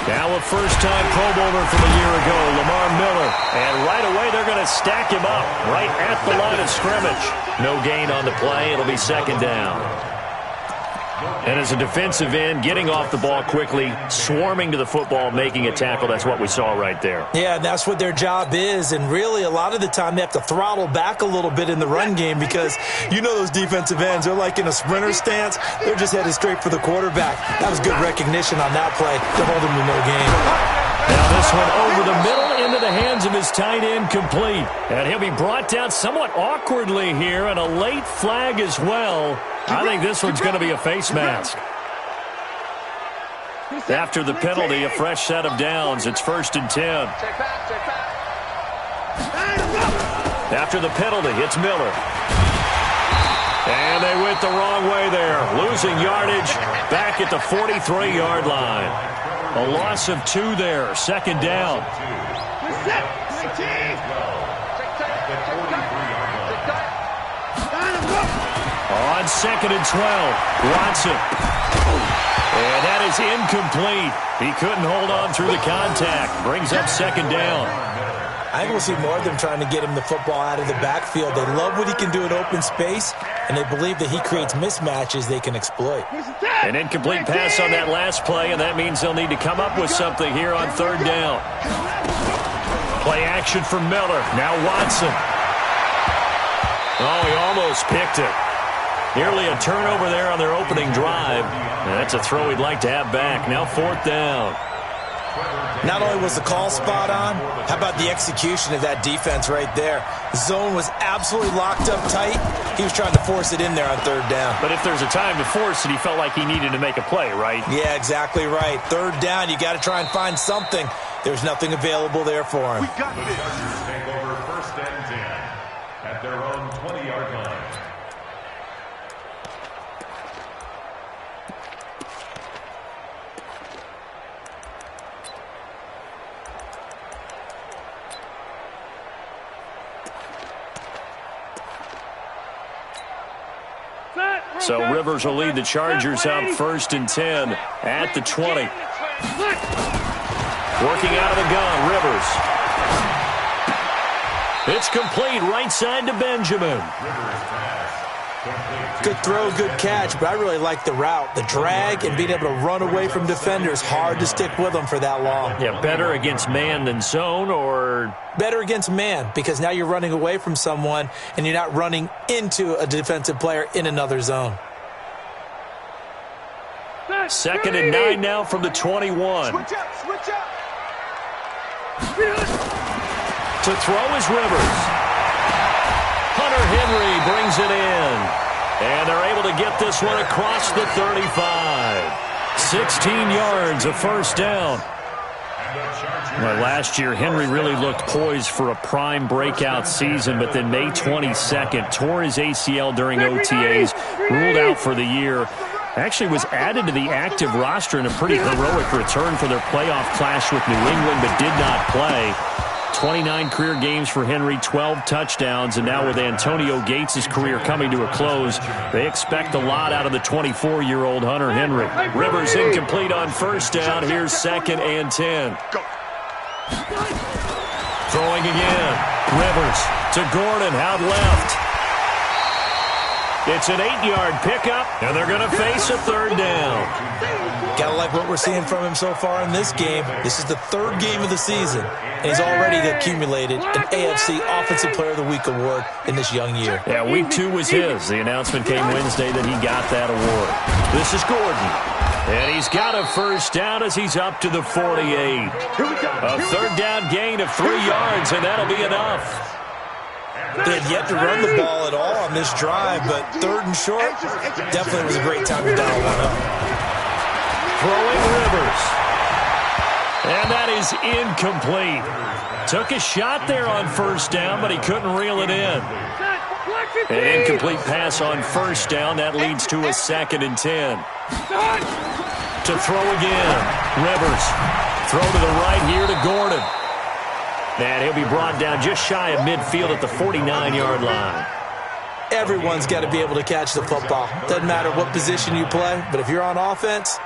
Now a first-time Pro Bowler from a year ago, Lamar Miller. And right away they're going to stack him up right at the line of scrimmage. No gain on the play. It'll be second down. And as a defensive end, getting off the ball quickly, swarming to the football, making a tackle, that's what we saw right there. Yeah, that's what their job is. And really, a lot of the time, they have to throttle back a little bit in the run game because you know those defensive ends, they're like in a sprinter stance. They're just headed straight for the quarterback. That was good recognition on that play to hold him to no gain. Now this one over the middle into the hands of his tight end, complete. And he'll be brought down somewhat awkwardly here, and a late flag as well. I think this one's going to be a face mask. After the penalty, a fresh set of downs. It's 1st and 10. After the penalty, it's Miller. And they went the wrong way there. Losing yardage back at the 43-yard line. A loss of 2 there. Second down. On 2nd and 12, Watson. And that is incomplete. He couldn't hold on through the contact. Brings up second down. I think we'll see more of them trying to get him the football out of the backfield. They love what he can do in open space, and they believe that he creates mismatches they can exploit. An incomplete pass on that last play, and that means they'll need to come up with something here on 3rd down. Play action for Miller. Now Watson. Oh, he almost picked it. Nearly a turnover there on their opening drive. And that's a throw he'd like to have back. Now 4th down. Not only was the call spot on, how about the execution of that defense right there? The zone was absolutely locked up tight. He was trying to force it in there on 3rd down. But if there's a time to force it, he felt like he needed to make a play, right? Yeah, exactly right. 3rd down, you got to try and find something. There's nothing available there for him. We got this. Chargers take over 1st and 10 at their own 20-yard line. So Rivers will lead the Chargers out 1st and 10 at the 20. Working out of the gun, Rivers. It's complete right side to Benjamin. Good throw, good catch, but I really like the route. The drag and being able to run away from defenders. Hard to stick with them for that long. Yeah, better against man than zone, or? Better against man, because now you're running away from someone and you're not running into a defensive player in another zone. 2nd and 9 now from the 21. Switch up. To throw is Rivers. Hunter Henry brings it in. And they're able to get this one across the 35. 16 yards, a 1st down. Well, last year, Henry really looked poised for a prime breakout season, but then May 22nd, tore his ACL during OTAs, ruled out for the year. Actually was added to the active roster in a pretty heroic return for their playoff clash with New England, but did not play. 29 career games for Henry, 12 touchdowns, and now with Antonio Gates' career coming to a close, they expect a lot out of the 24-year-old Hunter Henry. Rivers incomplete on 1st down. Here's 2nd and 10. Throwing again. Rivers to Gordon, out left. It's an 8-yard pickup, and they're going to face a 3rd down. Gotta like what we're seeing from him so far in this game. This is the 3rd game of the season, and he's already accumulated an AFC Offensive Player of the Week award in this young year. Yeah, week 2 was his. The announcement came Wednesday that he got that award. This is Gordon, and he's got a 1st down as he's up to the 48. A 3rd down gain of 3 yards, and that'll be enough. They had yet to run the ball at all on this drive, but 3rd and short, definitely was a great time to dial one up. Throwing Rivers. And that is incomplete. Took a shot there on 1st down, but he couldn't reel it in. An incomplete pass on 1st down. That leads to a 2nd and 10. To throw again. Rivers. Throw to the right here to Gordon. And he'll be brought down just shy of midfield at the 49-yard line. Everyone's got to be able to catch the football. Doesn't matter what position you play, but if you're on offense,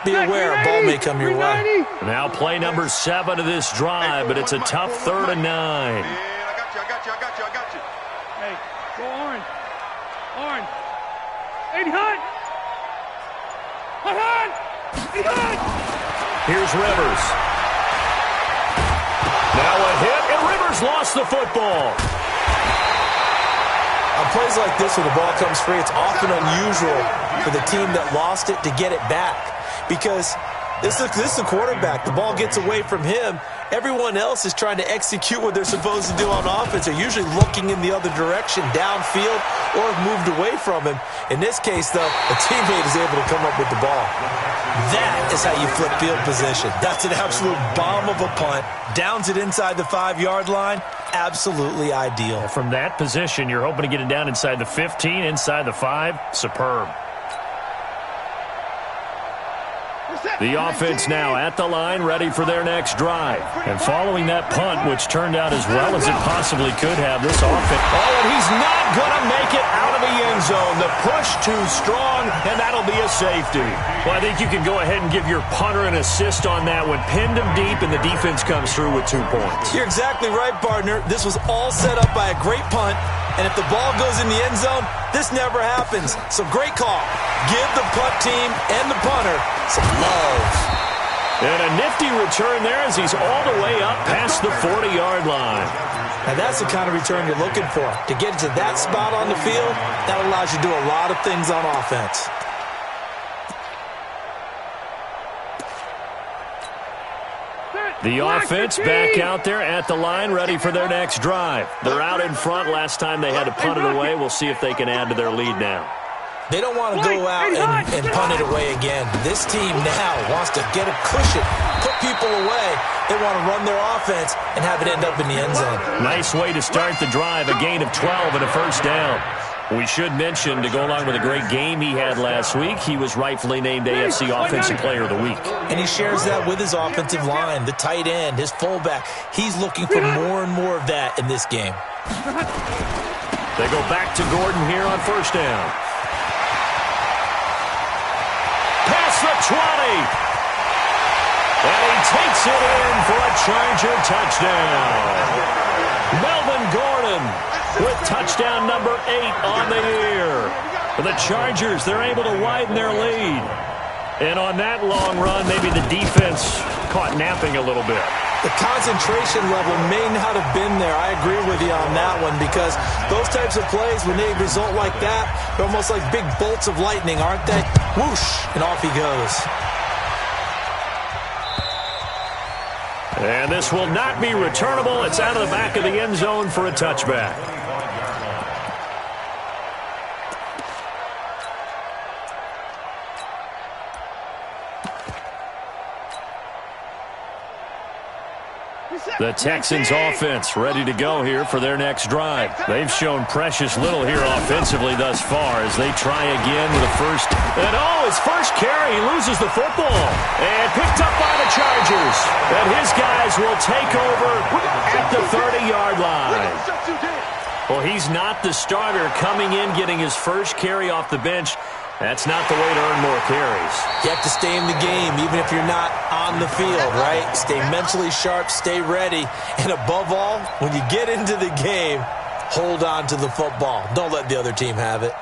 be aware a ball may come your way. Now play number 7 of this drive, but it's a tough 3rd and 9. I got you. Hey, go Orange. Orange. 80 Hunt. Hunt. 80 Hunt. Here's Rivers. Now a hit, and Rivers lost the football. On plays like this, when the ball comes free, it's often unusual for the team that lost it to get it back. Because this is the quarterback. The ball gets away from him. Everyone else is trying to execute what they're supposed to do on offense. They're usually looking in the other direction, downfield, or have moved away from him. In this case, though, a teammate is able to come up with the ball. That is how you flip field position. That's an absolute bomb of a punt. Downs it inside the 5-yard line. Absolutely ideal. From that position, you're hoping to get it down inside the 15, inside the 5. Superb. The offense now at the line, ready for their next drive. And following that punt, which turned out as well as it possibly could have, this offense. Oh, and he's not going to make it out of the end zone. The push too strong, and that'll be a safety. Well, I think you can go ahead and give your punter an assist on that one. Pinned him deep, and the defense comes through with 2 points. You're exactly right, partner. This was all set up by a great punt. And if the ball goes in the end zone, this never happens. So great call. Give the punt team and the punter some love. And a nifty return there as he's all the way up past the 40-yard line. Now that's the kind of return you're looking for. To get to that spot on the field, that allows you to do a lot of things on offense. The offense back out there at the line, ready for their next drive. They're out in front. Last time they had to punt it away. We'll see if they can add to their lead now. They don't want to go out and punt it away again. This team now wants to get a cushion, put people away. They want to run their offense and have it end up in the end zone. Nice way to start the drive, a gain of 12 and a first down. We should mention, to go along with a great game he had last week, he was rightfully named AFC Offensive Player of the Week. And he shares that with his offensive line, the tight end, his fullback. He's looking for more and more of that in this game. They go back to Gordon here on first down. Past the 20. And he takes it in for a Charger touchdown. Melvin Gordon with touchdown number 8 on the year. For the Chargers, they're able to widen their lead. And on that long run, maybe the defense caught napping a little bit. The concentration level may not have been there. I agree with you on that one, because those types of plays, when they result like that, they're almost like big bolts of lightning, aren't they? Whoosh, and off he goes. And this will not be returnable. It's out of the back of the end zone for a touchback. The Texans offense ready to go here for their next drive. They've shown precious little here offensively thus far as they try again with a first. And his first carry, he loses the football. And picked up by the Chargers. And his guys will take over at the 30-yard line. Well, he's not the starter coming in, getting his first carry off the bench. That's not the way to earn more carries. You have to stay in the game, even if you're not on the field, right? Stay mentally sharp, stay ready. And above all, when you get into the game, hold on to the football. Don't let the other team have it.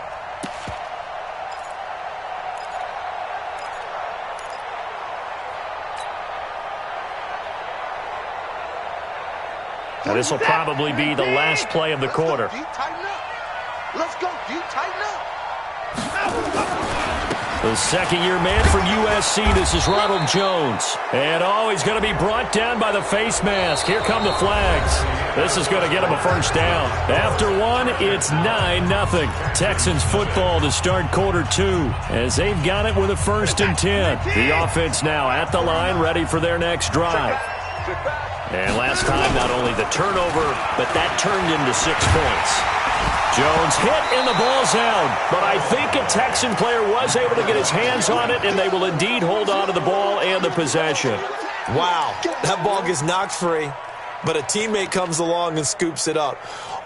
Now, this will probably be the last play of the quarter. Let's go, D. Tighten up. The second-year man from USC, this is Ronald Jones. And, he's going to be brought down by the face mask. Here come the flags. This is going to get him a first down. After one, it's 9-0. Texans football to start quarter 2 as they've got it with a 1st and 10. The offense now at the line, ready for their next drive. And last time, not only the turnover, but that turned into 6 points. Jones hit and the ball's out. But I think a Texan player was able to get his hands on it, and they will indeed hold on to the ball and the possession. Wow, that ball gets knocked free, but a teammate comes along and scoops it up.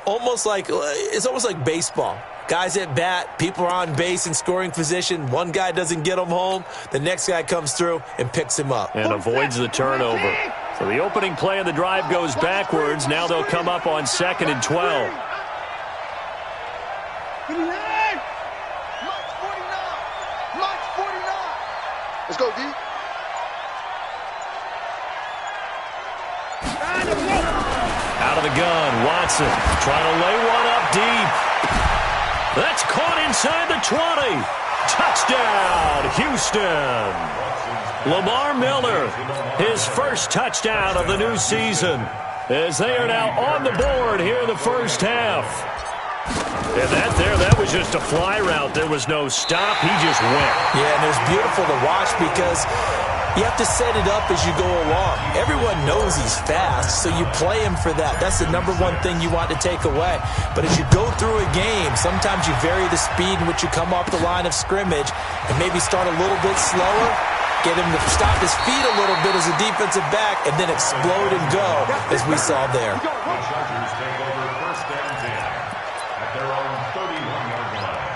It's almost like baseball. Guys at bat, people are on base in scoring position. One guy doesn't get him home. The next guy comes through and picks him up. And avoids the turnover. So the opening play of the drive goes backwards. Now they'll come up on 2nd and 12. Let's go, D. Out of the gun, Watson trying to lay one up deep. That's caught inside the 20. Touchdown, Houston. Lamar Miller, his first touchdown of the new season, as they are now on the board here in the first half. And that was just a fly route. There was no stop. He just went. Yeah, and it was beautiful to watch because you have to set it up as you go along. Everyone knows he's fast, so you play him for that. That's the number one thing you want to take away. But as you go through a game, sometimes you vary the speed in which you come off the line of scrimmage and maybe start a little bit slower, get him to stop his feet a little bit as a defensive back, and then explode and go, as we saw there. The Chargers take over 1st and 10 at their own 31-yard line.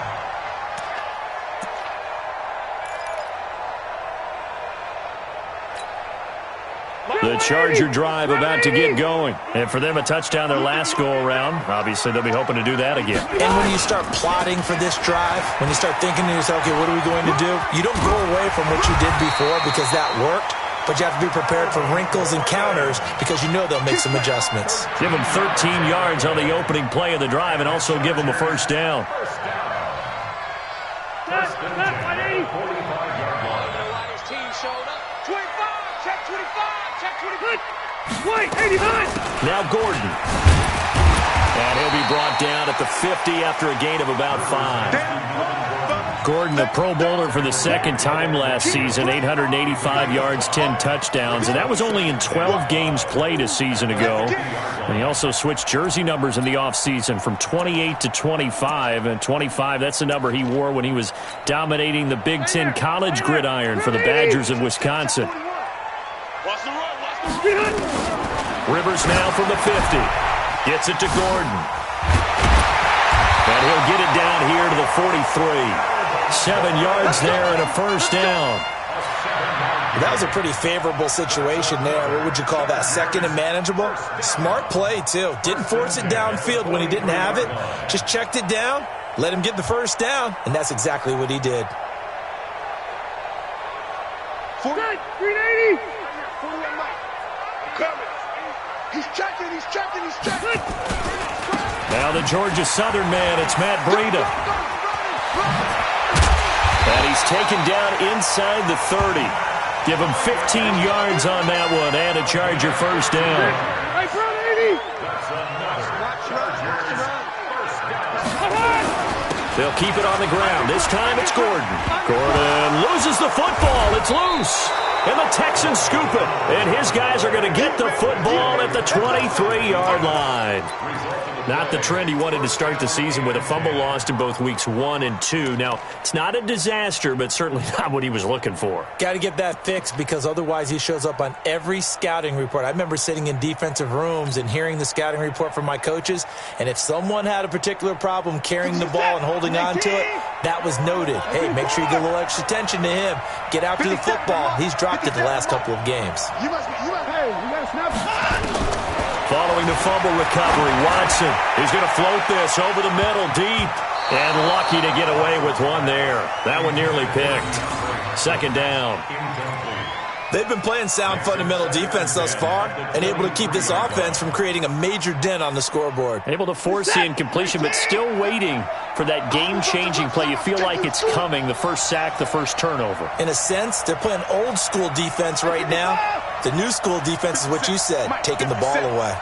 The Charger drive about to get going. And for them, a touchdown their last go-around. Obviously, they'll be hoping to do that again. And when you start plotting for this drive, when you start thinking to yourself, okay, what are we going to do? You don't go away from what you did before because that worked, but you have to be prepared for wrinkles and counters because you know they'll make some adjustments. Give them 13 yards on the opening play of the drive and also give them a first down. First and 10 at the 45-yard line. Team showed up. 25, check 25, check 25. Wait, 89. Now Gordon. And he'll be brought down at the 50 after a gain of about 5. Gordon, a Pro Bowler for the second time last season, 885 yards, 10 touchdowns, and that was only in 12 games played a season ago. And he also switched jersey numbers in the offseason from 28 to 25, and 25, that's the number he wore when he was dominating the Big Ten college gridiron for the Badgers of Wisconsin. Rivers now from the 50. Gets it to Gordon. And he'll get it down here to the 43. 7 yards there and a first down. That was a pretty favorable situation there. What would you call that? Second and manageable? Smart play, too. Didn't force it downfield when he didn't have it. Just checked it down, let him get the first down, and that's exactly what he did. 380. He's checking. Now the Georgia Southern man, it's Matt Breida. And he's taken down inside the 30. Give him 15 yards on that one and a Charger first down. Hey, front 80. They'll keep it on the ground. This time it's Gordon. Gordon loses the football. It's loose. And the Texans scoop it. And his guys are going to get the football at the 23-yard line. Not the trend he wanted to start the season with a fumble lost in both weeks 1 and 2. Now, it's not a disaster, but certainly not what he was looking for. Got to get that fixed because otherwise he shows up on every scouting report. I remember sitting in defensive rooms and hearing the scouting report from my coaches, and if someone had a particular problem carrying the ball and holding on to it, that was noted. Hey, make sure you get a little extra attention to him. Get after the football. He's dropped it the last couple of games. Following the fumble recovery, Watson is going to float this over the middle deep. And lucky to get away with one there. That one nearly picked. Second down. They've been playing sound fundamental defense thus far and able to keep this offense from creating a major dent on the scoreboard. Able to force the incompletion, but still waiting for that game-changing play. You feel like it's coming, the first sack, the first turnover. In a sense, they're playing old-school defense right now. The new school defense is what you said, taking the ball away.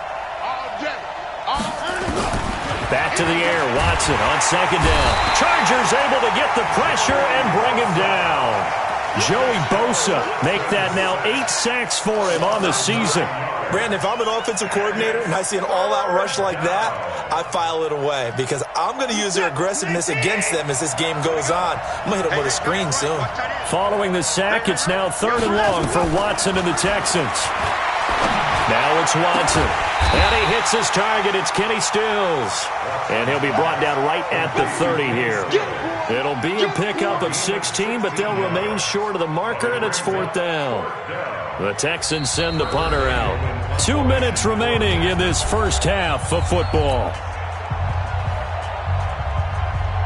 Back to the air, Watson on second down. Chargers able to get the pressure and bring him down. Joey Bosa make that now 8 sacks for him on the season. Brandon, if I'm an offensive coordinator and I see an all-out rush like that, I file it away because I'm going to use their aggressiveness against them as this game goes on. I'm going to hit them with a screen soon. Following the sack, it's now 3rd and long for Watson and the Texans. Now it's Watson. And he hits his target. It's Kenny Stills. And he'll be brought down right at the 30 here. It'll be a pickup of 16, but they'll remain short of the marker, and it's 4th down. The Texans send the punter out. 2 minutes remaining in this first half of football.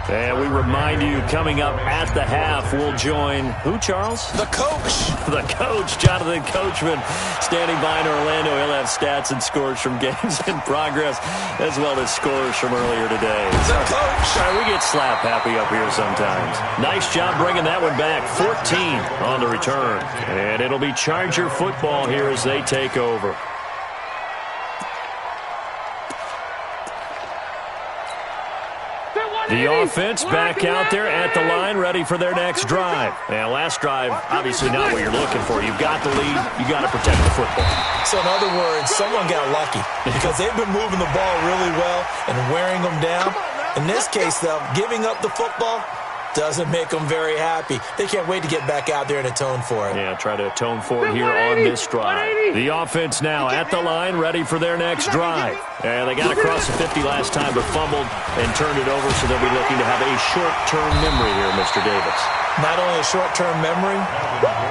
And we remind you, coming up at the half, we'll join who, Charles? The coach. The coach, Jonathan Coachman, standing by in Orlando. He'll have stats and scores from games in progress, as well as scores from earlier today. The coach. Sorry, we get slap happy up here sometimes. Nice job bringing that one back. 14 on the return. And it'll be Charger football here as they take over. The offense back out there at the line, ready for their next drive. Now, last drive, obviously not what you're looking for. You've got the lead. You got to protect the football. So, in other words, someone got lucky because they've been moving the ball really well and wearing them down. In this case, though, giving up the football doesn't make them very happy. They can't wait to get back out there and atone for it. Yeah, try to atone for it here on this drive. The offense now at the line, ready for their next drive. And they got across the 50 last time, but fumbled and turned it over, so they'll be looking to have a short-term memory here, Mr. Davis. Not only a short-term memory,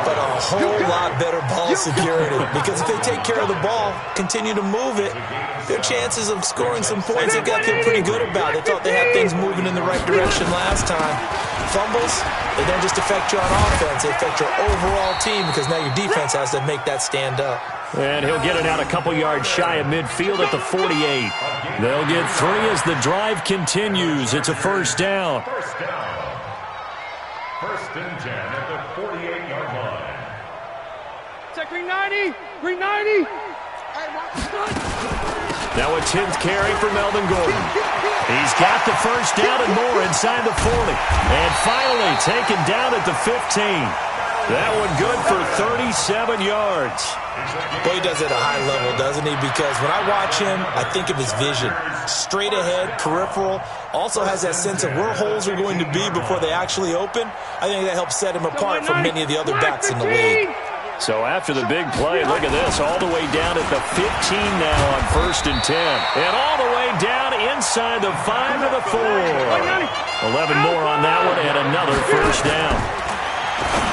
but a whole lot better ball security. Because if they take care of the ball, continue to move it, their chances of scoring some points, they've got to feel pretty good about. They thought they had things moving in the right direction last time. Fumbles, they don't just affect you on offense, they affect your overall team because now your defense has to make that stand up. And he'll get it out a couple yards shy of midfield at the 48. They'll get 3 as the drive continues. It's a first down. First and 10 at the 48-yard line. Check 390. 390. Now a 10th carry for Melvin Gordon. He's got the first down and more inside the 40. And finally taken down at the 15. That one good for 37 yards. Well, he does it at a high level, doesn't he? Because when I watch him, I think of his vision. Straight ahead, peripheral. Also has that sense of where holes are going to be before they actually open. I think that helps set him apart from many of the other backs in the league. So after the big play, look at this, all the way down at the 15 now on 1st and 10. And all the way down inside the 5 to the 4. 11 more on that one and another first down.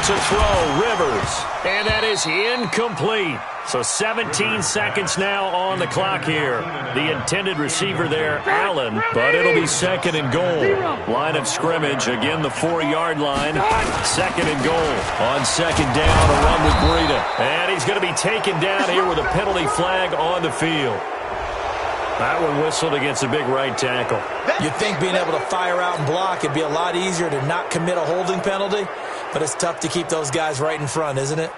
To throw, Rivers. And that is incomplete. So 17 seconds now on the clock here. The intended receiver there, Allen, but it'll be 2nd and goal. Line of scrimmage, again the 4-yard line. 2nd and goal on 2nd down, a run with Breida. And he's going to be taken down here with a penalty flag on the field. That one whistled against a big right tackle. You'd think being able to fire out and block, it'd be a lot easier to not commit a holding penalty, but it's tough to keep those guys right in front, isn't it?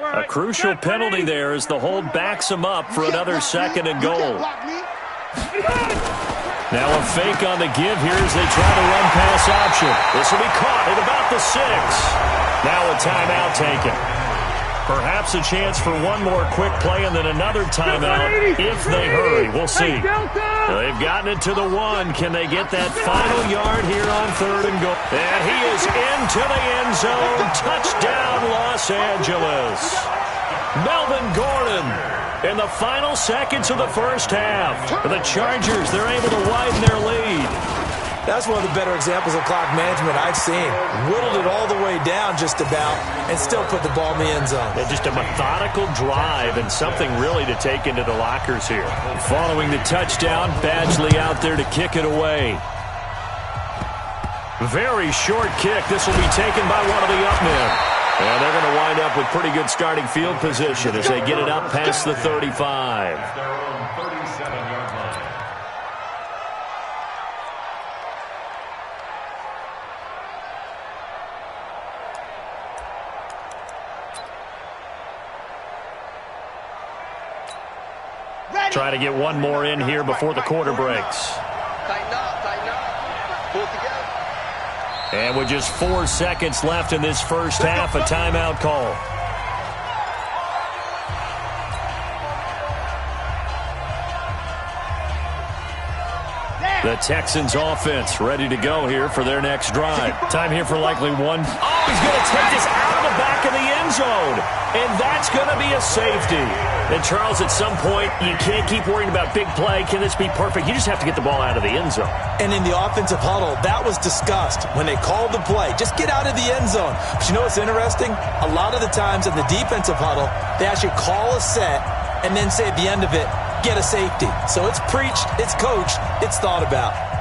A crucial penalty there as the hold backs him up for another 2nd and goal. Now a fake on the give here as they try to run pass option. This will be caught at about the 6. Now a timeout taken. Perhaps a chance for one more quick play and then another timeout if they hurry. We'll see. They've gotten it to the 1. Can they get that final yard here on 3rd and goal? And he is into the end zone. Touchdown, Los Angeles. Melvin Gordon in the final seconds of the first half. The Chargers, they're able to widen their lead. That's one of the better examples of clock management I've seen. Whittled it all the way down just about and still put the ball in the end zone. Yeah, just a methodical drive and something really to take into the lockers here. Following the touchdown, Badgley out there to kick it away. Very short kick. This will be taken by one of the up men. And they're going to wind up with pretty good starting field position as they get it up past the 35. Their own 37-yard line. Try to get one more in here before the quarter breaks. Tighten up, pull together. And with just 4 seconds left in this first half, a timeout call. The Texans offense ready to go here for their next drive. Time here for likely one. Oh! He's going to take this out of the back of the end zone. And that's going to be a safety. And, Charles, at some point, you can't keep worrying about big play. Can this be perfect? You just have to get the ball out of the end zone. And in the offensive huddle, that was discussed when they called the play. Just get out of the end zone. But you know what's interesting? A lot of the times in the defensive huddle, they actually call a set and then say at the end of it, get a safety. So it's preached, it's coached, it's thought about.